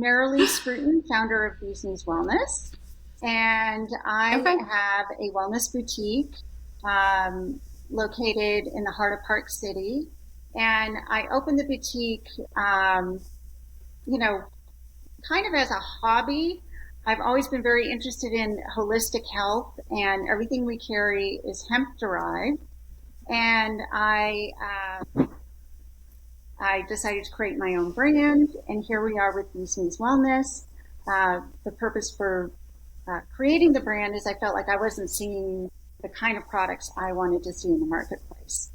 Marilee Scruton, founder of Knees Wellness, and I Okay. have a wellness boutique um, located in the heart of Park City. And I opened the boutique, um, you know, kind of as a hobby. I've always been very interested in holistic health, and everything we carry is hemp derived. And I decided to create my own brand, and here we are with Knees Wellness. The purpose for creating the brand is I felt like I wasn't seeing the kind of products I wanted to see in the marketplace.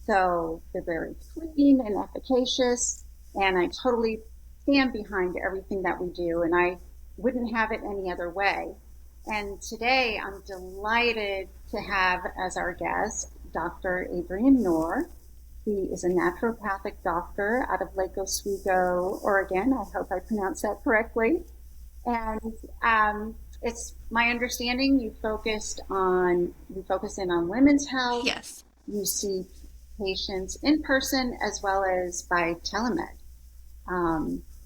So they're very clean and efficacious, and I totally stand behind everything that we do, and I wouldn't have it any other way. And today I'm delighted to have as our guest Dr. Adrienne Knorr. He is a naturopathic doctor out of Lake Oswego, Oregon. I hope I pronounced that correctly. And it's my understanding you focus in on women's health. Yes. You see patients in person as well as by telemed.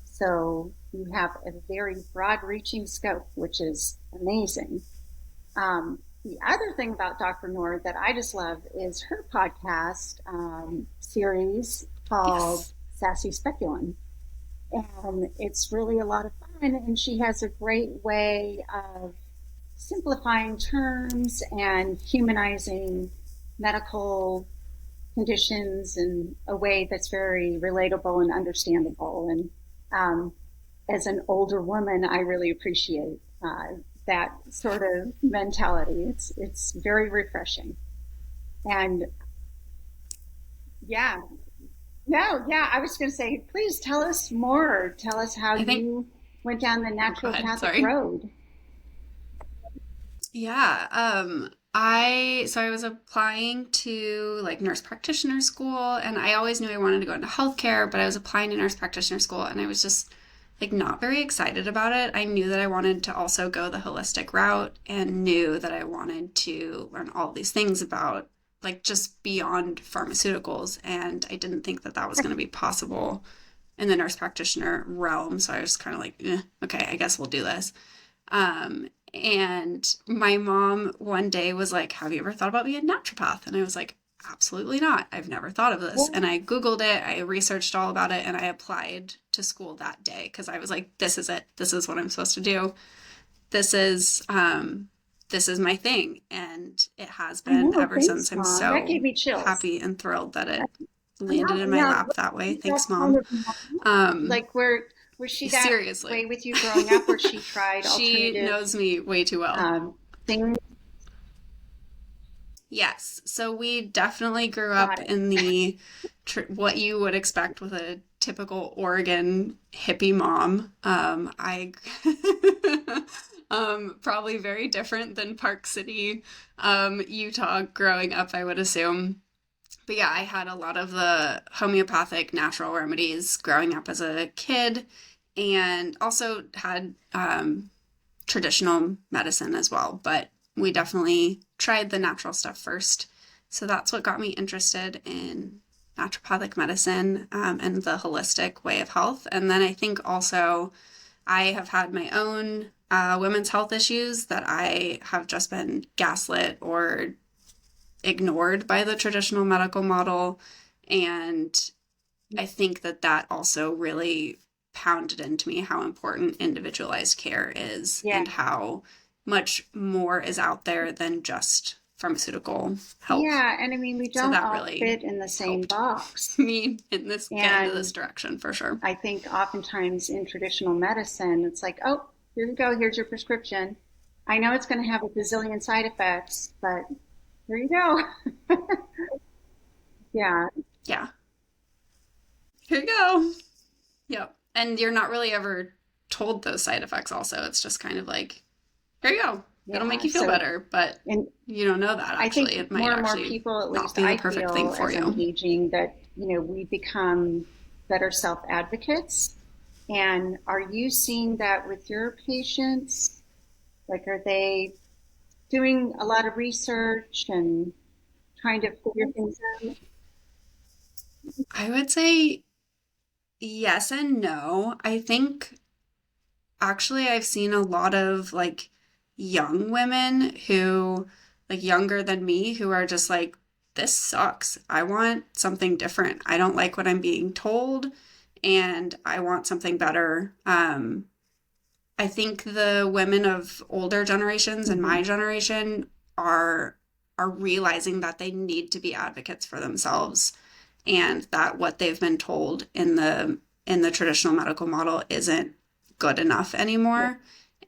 So you have a very broad-reaching scope, which is amazing. The other thing about Dr. Nord that I just love is her podcast series called Yes. Sassy Speculum. And it's really a lot of fun. And she has a great way of simplifying terms and humanizing medical conditions in a way that's very relatable and understandable. And as an older woman, I really appreciate that sort of mentality. It's very refreshing. And yeah, no, yeah, I was going to say, please tell us more. Tell us how I think, you went down the oh, go ahead. naturopathic Sorry. road. Yeah. I was applying to like nurse practitioner school, and I always knew I wanted to go into healthcare, but I was applying to nurse practitioner school and I was just like not very excited about it. I knew that I wanted to also go the holistic route and knew that I wanted to learn all these things about like just beyond pharmaceuticals, and I didn't think that that was going to be possible in the nurse practitioner realm. So I was kind of like, okay, I guess we'll do this. And my mom one day was like, have you ever thought about being a naturopath? And I was like, absolutely not. I've never thought of this. And I Googled it, I researched all about it, and I applied to school that day because I was like, this is it. This is what I'm supposed to do. This is, this is my thing. And it has I been know. ever Thanks, since. I'm Mom. That gave so me chills. happy and thrilled that it landed Yeah, in my yeah. lap that way. That Thanks, kind Mom. of mom, Um, like where was she that way seriously, with you growing up, where she tried she alternative knows me way too well. things? Yes. So we definitely grew up Got it. in the what you would expect with a typical Oregon hippie mom. I probably very different than Park City, Utah growing up, I would assume. But yeah, I had a lot of the homeopathic natural remedies growing up as a kid, and also had traditional medicine as well, but we definitely tried the natural stuff first. So that's what got me interested in naturopathic medicine, and the holistic way of health. And then I think also I have had my own women's health issues that I have just been gaslit or ignored by the traditional medical model. And I think that that also really pounded into me how important individualized care is Yeah. and how much more is out there than just pharmaceutical help. Yeah, and I mean, we So don't that all really fit in the same helped box. me in this get into this And direction for sure. I think oftentimes in traditional medicine, it's like, oh, here you go, here's your prescription. I know it's going to have a bazillion side effects, but here you go. Yeah, Yeah. Here you go. Yep. And you're not really ever told those side effects also. It's just kind of like, here you go. It'll make yeah. you feel So, better, but and you don't know that I actually. think It might more and more actually people, at not least be the I perfect thing feel for as I'm you. aging, that, we become better self advocates. And are you seeing that with your patients? Like, are they doing a lot of research and trying to figure things out? I would say yes and no. I think actually I've seen a lot of like young women who like younger than me who are just like, this sucks. I want something different. I don't like what I'm being told and I want something better. I think the women of older generations and Hmm. my generation are realizing that they need to be advocates for themselves and that what they've been told in the traditional medical model isn't good enough Yeah. anymore.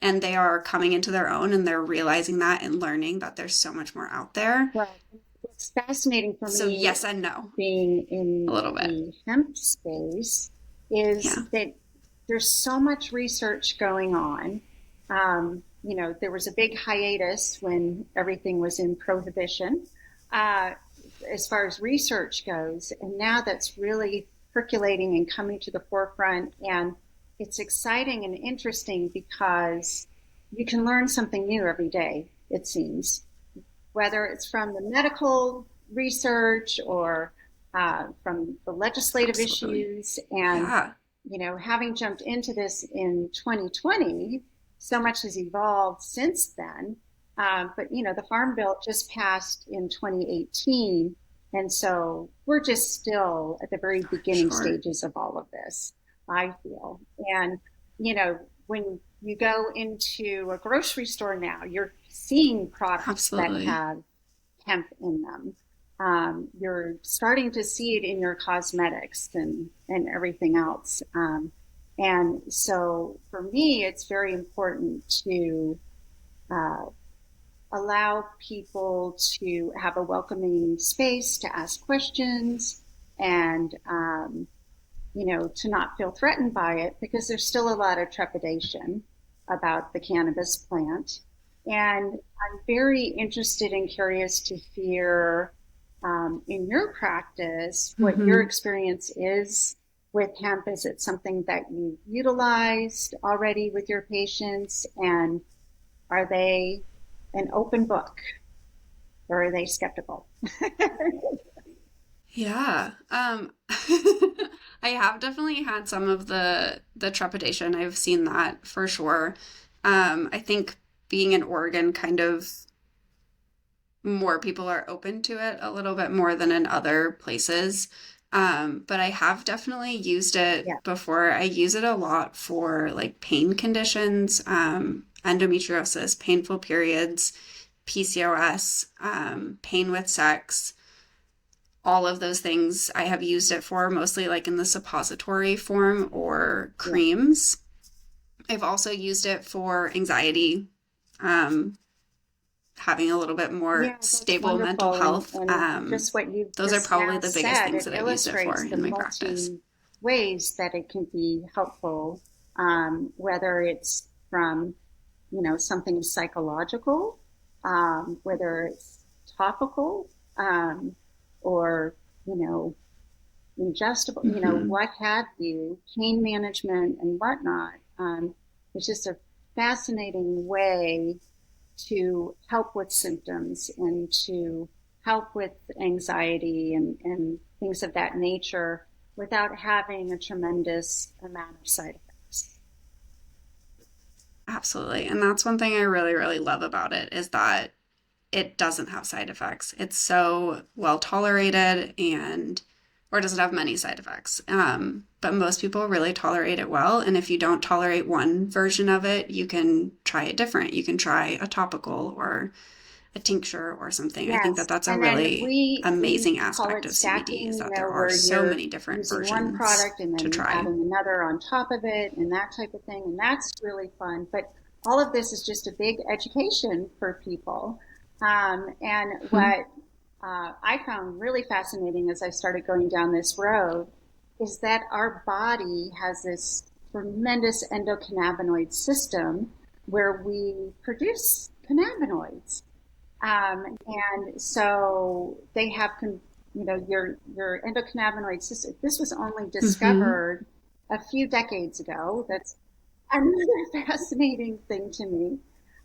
And they are coming into their own and they're realizing that and learning that there's so much more out there. Well, what's fascinating for So me yes and no, being a in little bit. the hemp space is Yeah. that there's so much research going on. There was a big hiatus when everything was in prohibition, uh, as far as research goes, and now that's really percolating and coming to the forefront. And it's exciting and interesting because you can learn something new every day, it seems, whether it's from the medical research or from the legislative Absolutely. issues. And, Yeah. having jumped into this in 2020, so much has evolved since then. But the Farm Bill just passed in 2018. And so we're just still at the very beginning Sure. stages of all of this, I feel. And, you know, when you go into a grocery store now, you're seeing products that Absolutely. have hemp in them. You're starting to see it in your cosmetics and everything else. And so for me, it's very important to uh, allow people to have a welcoming space to ask questions and, to not feel threatened by it because there's still a lot of trepidation about the cannabis plant. And I'm very interested and curious to hear in your practice what your Hmm. experience is with hemp. Is it something that you utilized already with your patients? And are they an open book or are they skeptical? Yeah. I have definitely had some of the trepidation. I've seen that for sure. I think being in Oregon kind of more people are open to it a little bit more than in other places. But I have definitely used it Yeah. before. I use it a lot for like pain conditions, endometriosis, painful periods, PCOS, pain with sex, all of those things I have used it for, mostly like in the suppository form or Yeah. creams. I've also used it for anxiety, um, having a little bit more Yeah, that's stable mental wonderful. And, health. and just what you Those are just probably now the biggest said, things it that I've used it for illustrates the in my practice. multi ways that it can be helpful, whether it's from, something psychological, whether it's topical, or, you know, ingestible, Hmm. what have you, pain management and whatnot. It's just a fascinating way to help with symptoms and to help with anxiety and things of that nature without having a tremendous amount of side effects. Absolutely. And that's one thing I really, really love about it is that it doesn't have side effects. It's so well tolerated and, or does it have many side effects? But most people really tolerate it well. And if you don't tolerate one version of it, you can try it different. You can try a topical or a tincture or something. I think that Yes, that's a and then really we amazing call aspect it of CBD stacking, is that there are where so you're many different using one versions product and to then try. adding another on top of it and that type of thing, and that's really fun. But all of this is just a big education for people. And Hmm. what I found really fascinating as I started going down this road is that our body has this tremendous endocannabinoid system where we produce cannabinoids. And so they have, your endocannabinoid system. This was only Hmm. discovered a few decades ago. That's another fascinating thing to me.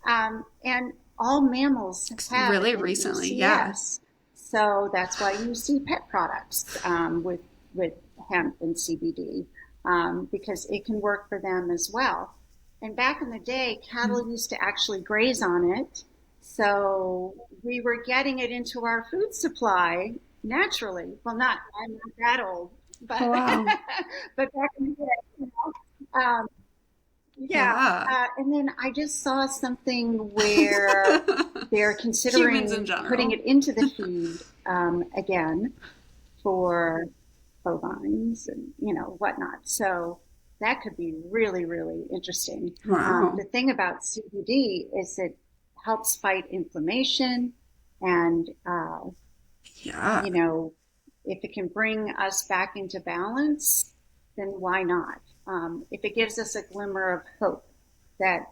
And all mammals have Really an recently, yeah. ECS. So that's why you see pet products with hemp and CBD, because it can work for them as well. and back in the day, cattle used to actually graze on it. So we were getting it into our food supply naturally. Well, I'm not that old, Oh, but wow. but back in the day, you know. Yeah. Yeah. And then I just saw something where they're Humans in considering putting general. it into the feed again for bovines and whatnot. So that could be really, really interesting. Wow. The thing about CBD is it helps fight inflammation, and Yeah. you know, if it can bring us back into balance, then why not? If it gives us a glimmer of hope that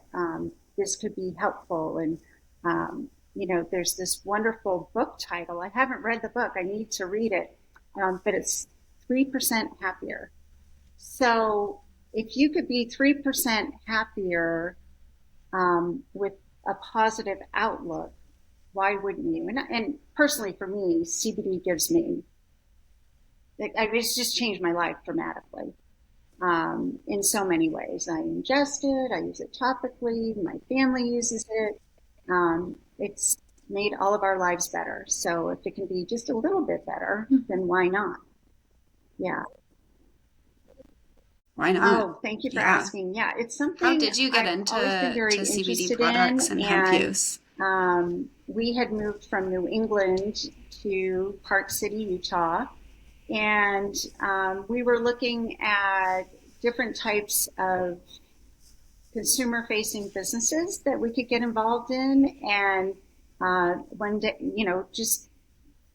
this could be helpful, and there's this wonderful book title. I haven't read the book. I need to read it, but it's 3% happier. So if you could be 3% happier with a positive outlook, why wouldn't you? And personally, for me, CBD gives me, it's just changed my life dramatically in so many ways. I ingest it, I use it topically, my family uses it. It's made all of our lives better. So if it can be just a little bit better, then why not? Yeah. Why not? Oh, thank you for Yeah. asking. Yeah, it's How something did you get I've always been into very CBD interested products in. and hemp And use? we had moved from New England to Park City, Utah. And we were looking at different types of consumer facing businesses that we could get involved in. And one day, just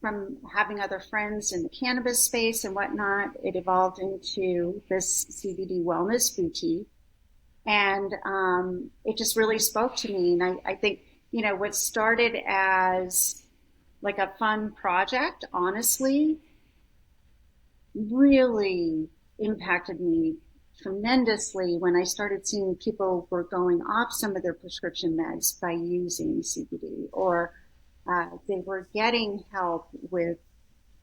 from having other friends in the cannabis space and whatnot, it evolved into this CBD wellness boutique. And it just really spoke to me. And I think, what started as like a fun project, honestly, really impacted me tremendously when I started seeing people were going off some of their prescription meds by using CBD, or they were getting help with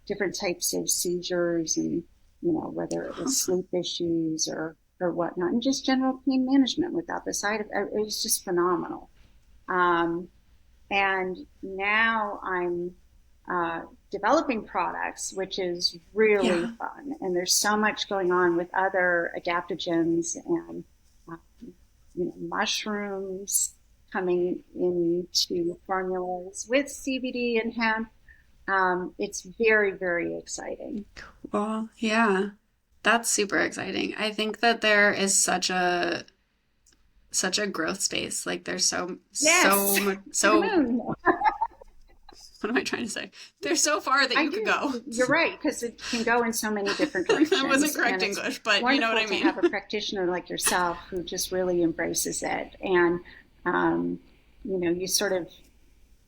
different types of seizures, and whether it was Awesome. sleep issues or whatnot, and just general pain management without the side of it. It was just phenomenal. Um, and now I'm developing products, which is really Yeah. fun. And there's so much going on with other adaptogens and uh, mushrooms coming into formulas with CBD and hemp. It's very, very exciting. Well, yeah. That's super exciting. I think that there is such a growth space. Like there's Yes, to the so moon. what am I trying to say? There's so far that I you could do. go. You're right, because it can go in so many different That wasn't directions. correct And it's English, but you know what wonderful I to mean. have a practitioner like yourself who just really embraces it. And, um, you sort of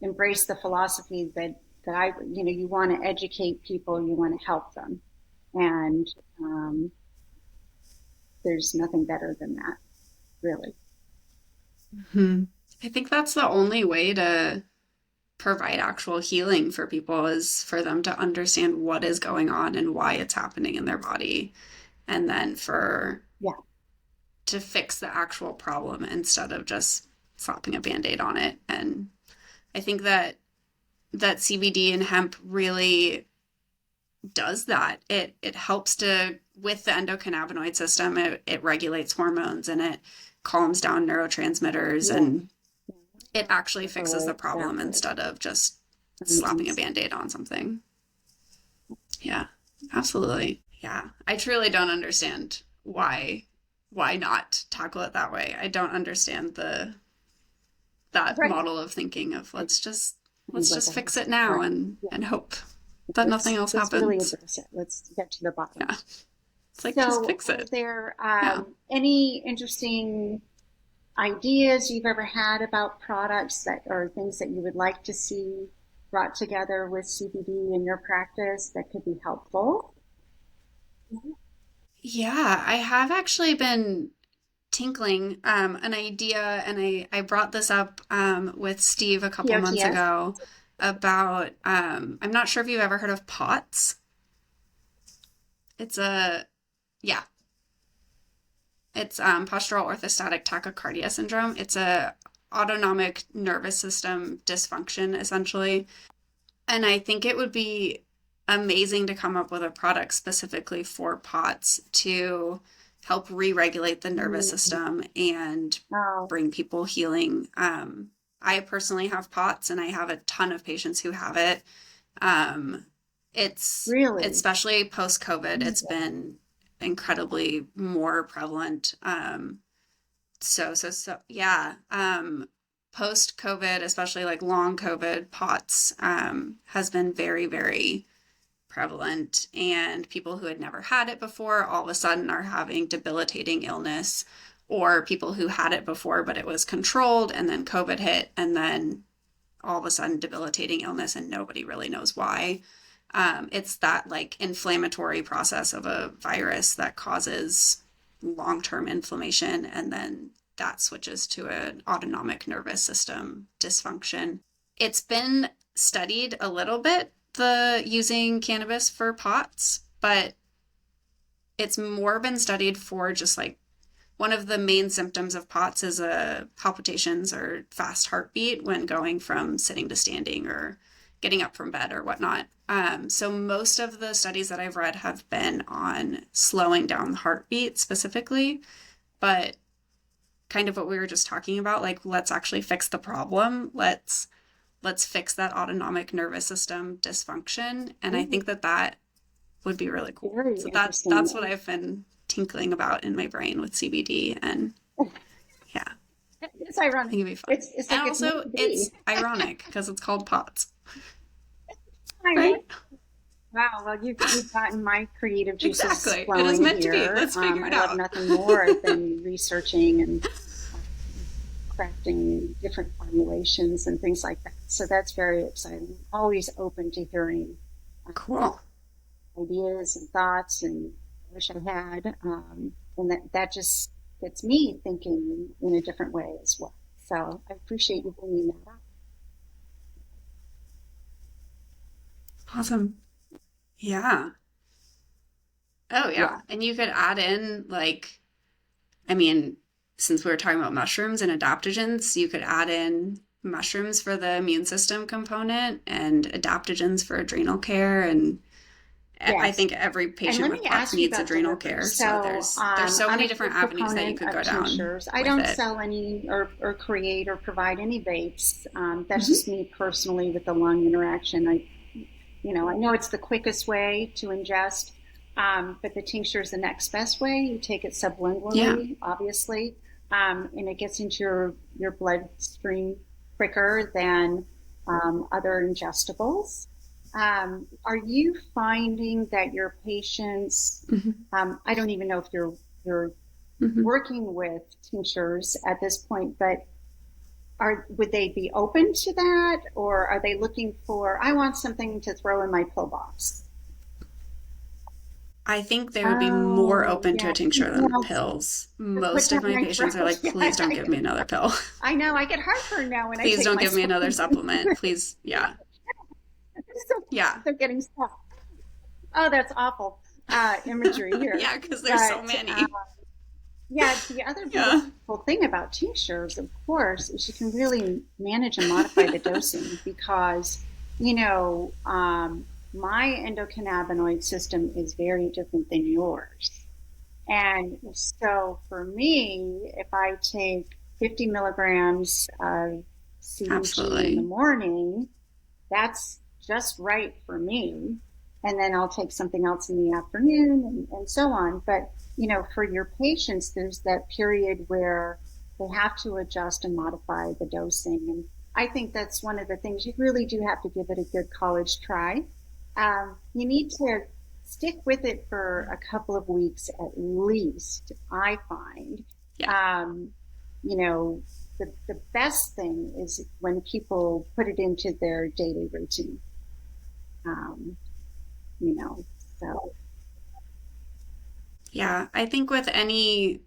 embrace the philosophy that you want to educate people, you want to help them. And there's nothing better than that, really. Hmm. I think that's the only way to provide actual healing for people is for them to understand what is going on and why it's happening in their body, and then for Yeah, to fix the actual problem instead of just slapping a band-aid on it. And I think that CBD and hemp really does that. It helps to with the endocannabinoid system. It regulates hormones and it calms down neurotransmitters, yeah, and it actually fixes oh, the problem exactly. instead of just slapping a Amazing. band-aid on something. Yeah, absolutely. Yeah. I truly don't understand why not tackle it that way. I don't understand the that Right. model of thinking of Kind let's of like just a, fix it now right. Yeah. and hope that nothing else Let's really happens. address it. Let's get to the bottom. Yeah. It's like just So, fix are it. there Yeah. any interesting ideas you've ever had about products that or things that you would like to see brought together with CBD in your practice that could be helpful? Yeah, I have actually been tinkling an idea, and I brought this up with Steve a couple months POTS? ago about I'm not sure if you've ever heard of POTS. It's a yeah, It's postural orthostatic tachycardia syndrome. It's a autonomic nervous system dysfunction, essentially. And I think it would be amazing to come up with a product specifically for POTS to help re-regulate the nervous Mm. system and Oh, bring people healing. I personally have POTS and I have a ton of patients who have it. Um, it's really? especially post-COVID, it's been incredibly more prevalent. Yeah. Post-COVID, especially like long COVID, POTS has been very, very prevalent. And people who had never had it before all of a sudden are having debilitating illness, or people who had it before, but it was controlled and then COVID hit and then all of a sudden debilitating illness and nobody really knows why. It's that like inflammatory process of a virus that causes long-term inflammation, and then that switches to an autonomic nervous system dysfunction. It's been studied a little bit, the using cannabis for POTS, but it's more been studied for just like one of the main symptoms of POTS is palpitations or fast heartbeat when going from sitting to standing or getting up from bed or whatnot. So most of the studies that I've read have been on slowing down the heartbeat specifically, but kind of what we were just talking about, like let's actually fix the problem. Let's fix that autonomic nervous system dysfunction, and I think that that would be really cool. Very So that's what interesting. I've been tinkling about in my brain with CBD, and yeah, It's I ironic. think it'd be fun. It's And like it's meant also, to be. it's ironic because it's called POTS, I know. right? Wow. Well, you've gotten my creative juices Exactly. It is flowing meant to be. here. Let's figure I it love out. nothing more than researching and crafting different formulations and things like that. So that's very exciting. Always open to hearing Cool. ideas and thoughts, and I wish I had. And that just gets me thinking in a different way as well. So I appreciate you bringing that up. Awesome. Yeah. Oh, yeah. Yeah. And you could add in, like, I mean, since we were talking about mushrooms and adaptogens, you could add in mushrooms for the immune system component and adaptogens for adrenal care. And I Yes. think every And patient let with me POTS ask you needs about adrenal delivery. care. So So there's so I'm many a different big avenues that you proponent could of go down tinctures. I with don't it. sell any or create or provide any vapes. That's Hmm. just me personally with the lung interaction. I know it's the quickest way to ingest, but the tincture is the next best way. You take it Yeah. sublingually, obviously, and it gets into your bloodstream quicker than other ingestibles. Are you finding that your patients, Hmm. I don't even know if you're Hmm. working with tinctures at this point, but would they be open to that, or are they looking for, I want something to throw in my pill box? I think they would be more Oh, open to yeah. a tincture than Well, pills. to put Most down of my my patients are throat. like, Yeah, please don't give me another pill. I know. I get heartburn now when I Please take don't my give me another supplements. supplement. Please. Yeah. So Yeah. they're getting stuck. Oh, that's awful imagery here. Yeah, because there's so But many. yeah, the other Yeah. beautiful thing about tinctures, of course, is you can really manage and modify the dosing because, you know, my endocannabinoid system is very different than yours. And so for me, if I take 50 milligrams of CBG in the Absolutely. morning, that's just right for me. And then I'll take something else in the afternoon and so on. But, for your patients, there's that period where they have to adjust and modify the dosing. And I think that's one of the things you really do have to give it a good college try. You need to stick with it for a couple of weeks at least, I find. Yeah. Um, you know, the best thing is when people put it into their daily routine. Um, you know, so Yeah. I think with any,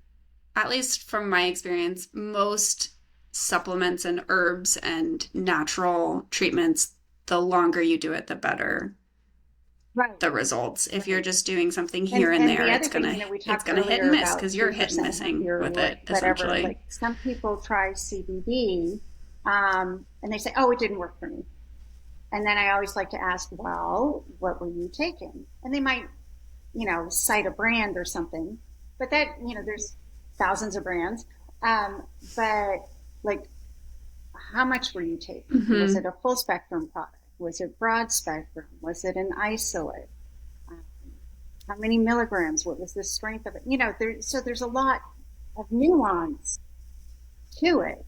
at least from my experience, most supplements and herbs and natural treatments, the longer you do it, the better Right. the results. If you're Right. just doing something here and And the there, other thing, we it's talked gonna hit and earlier miss about because you're 3% hit and missing healthier, with it whatever. essentially. Like some people try CBD, and they say, "Oh, it didn't work for me." And then I always like to ask, "Well, what were you taking?" And they might, cite a brand or something, but there's thousands of brands. Um, but like, how much were you taking? Was Mm-hmm. it a full spectrum product? Was it broad spectrum? Was it an isolate? Um, how many milligrams? What was the strength of it? So there's a lot of nuance to it.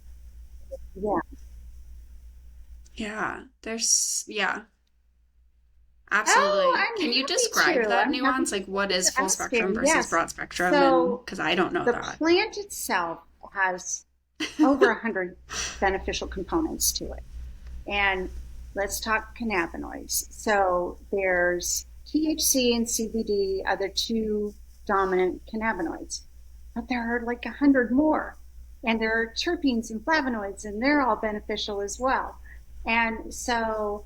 Yeah. Yeah, yeah, Oh, absolutely. I'm Can you happy describe to. that I'm happy nuance? Like, what is you're full spectrum asking. versus Yes. broad spectrum? And So because I don't know the that. plant itself has over 100 beneficial components to it. And let's talk cannabinoids. So there's THC and CBD are the two dominant cannabinoids, but there are like 100 more. And there are terpenes and flavonoids, and they're all beneficial as well. And so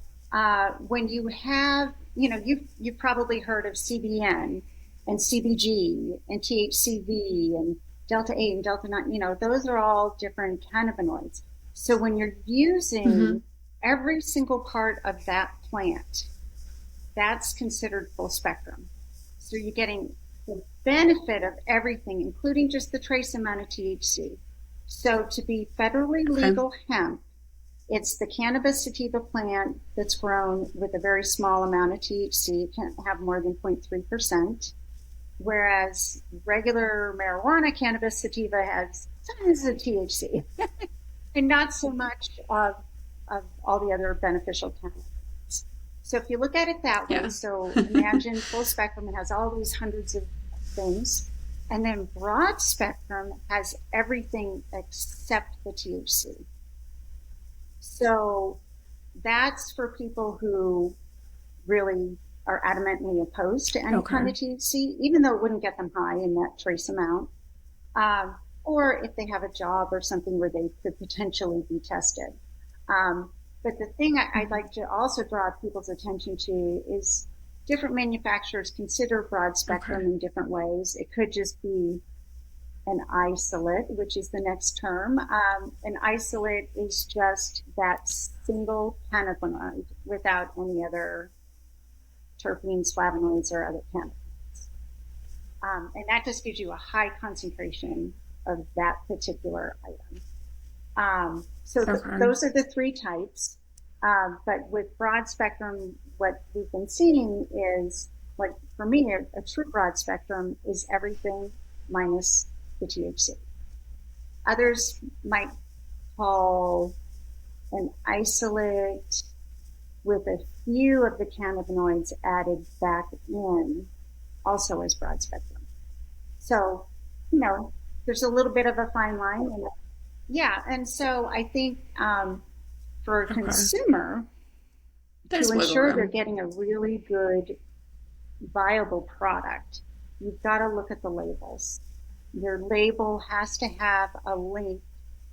when you have, you've probably heard of CBN and CBG and THCV and Delta 8 and Delta 9, those are all different cannabinoids. So when you're Mm-hmm. using every single part of that plant, that's considered full spectrum. So you're getting the benefit of everything, including just the trace amount of THC. So to be federally Okay. legal hemp, it's the cannabis sativa plant that's grown with a very small amount of THC. It can't have more than 0.3%. Whereas regular marijuana cannabis sativa has tons of THC and not so much of all the other beneficial cannabinoids. So if you look at it that way, Yeah. so imagine full spectrum, it has all these hundreds of things. And then broad spectrum has everything except the THC. So that's for people who really are adamantly opposed to any kind Okay. of THC, even though it wouldn't get them high in that trace amount. Um, or if they have a job or something where they could potentially be tested. Um, but the thing I'd Mm-hmm. like to also draw people's attention to is different manufacturers consider broad Okay. spectrum in different ways. It could just be an isolate, which is the next term. An isolate is just that single cannabinoid without any other terpenes, flavonoids, or other cannabinoids. And that just gives you a high concentration of that particular item. Okay. Those are the three types. But with broad spectrum, what we've been seeing is, like for me, a true broad spectrum is everything minus the THC. Others might call an isolate with a few of the cannabinoids added back in also as broad spectrum. So, you know, there's a little bit of a fine line. And yeah. And so I think for a Okay. consumer to There's wiggle ensure they're room. getting a really good, viable product, you've got to look at the labels. Your label has to have a link,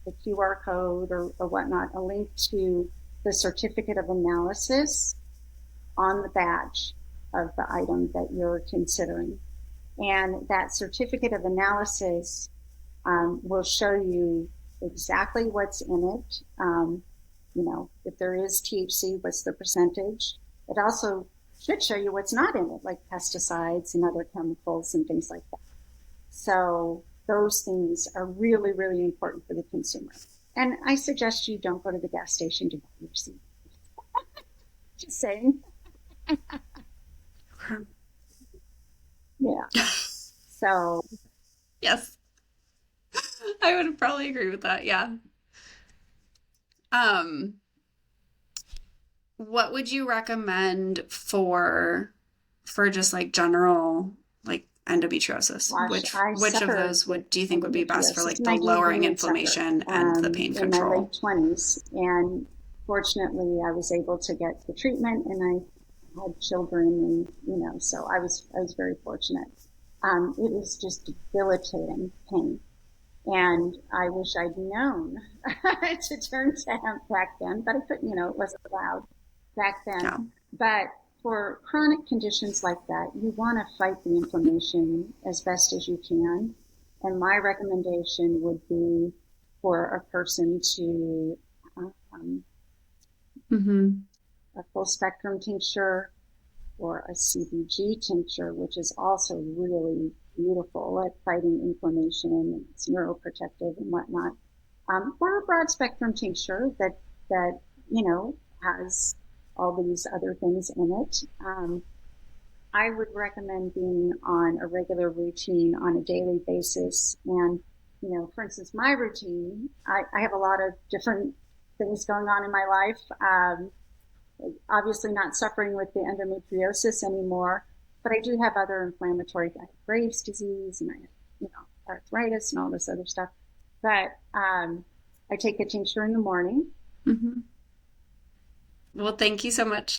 the QR code or whatnot, a link to the certificate of analysis on the badge of the item that you're considering. And that certificate of analysis will show you exactly what's in it. If there is THC, what's the percentage? It also should show you what's not in it, like pesticides and other chemicals and things like that. So those things are really, really important for the consumer. And I suggest you don't go to the gas station to buy your seed. Just saying. Okay. Yeah. So Yes, I would probably agree with that. Yeah. Um, what would you recommend for just like general like endometriosis? gosh, I Which of suffered those with would do you think would be best for endometriosis like and the I do lowering remain suffer inflammation and the pain in my control? late 20s. And fortunately, I was able to get the treatment and I had children and, so I was very fortunate. It was just debilitating pain. And I wish I'd known to turn to hemp back then, but I couldn't, it wasn't allowed back then. Yeah. But for chronic conditions like that, you want to fight the inflammation as best as you can. And my recommendation would be for a person to um, Mm-hmm. a full spectrum tincture or a CBG tincture, which is also really beautiful at fighting inflammation and it's neuroprotective and whatnot. Or a broad spectrum tincture that has all these other things in it. I would recommend being on a regular routine on a daily basis. And, for instance, my routine, I have a lot of different things going on in my life. Obviously not suffering with the endometriosis anymore, but I do have other inflammatory, I have Graves' disease and I have, arthritis and all this other stuff. But I take a tincture in the morning. Mm-hmm. Well, thank you so much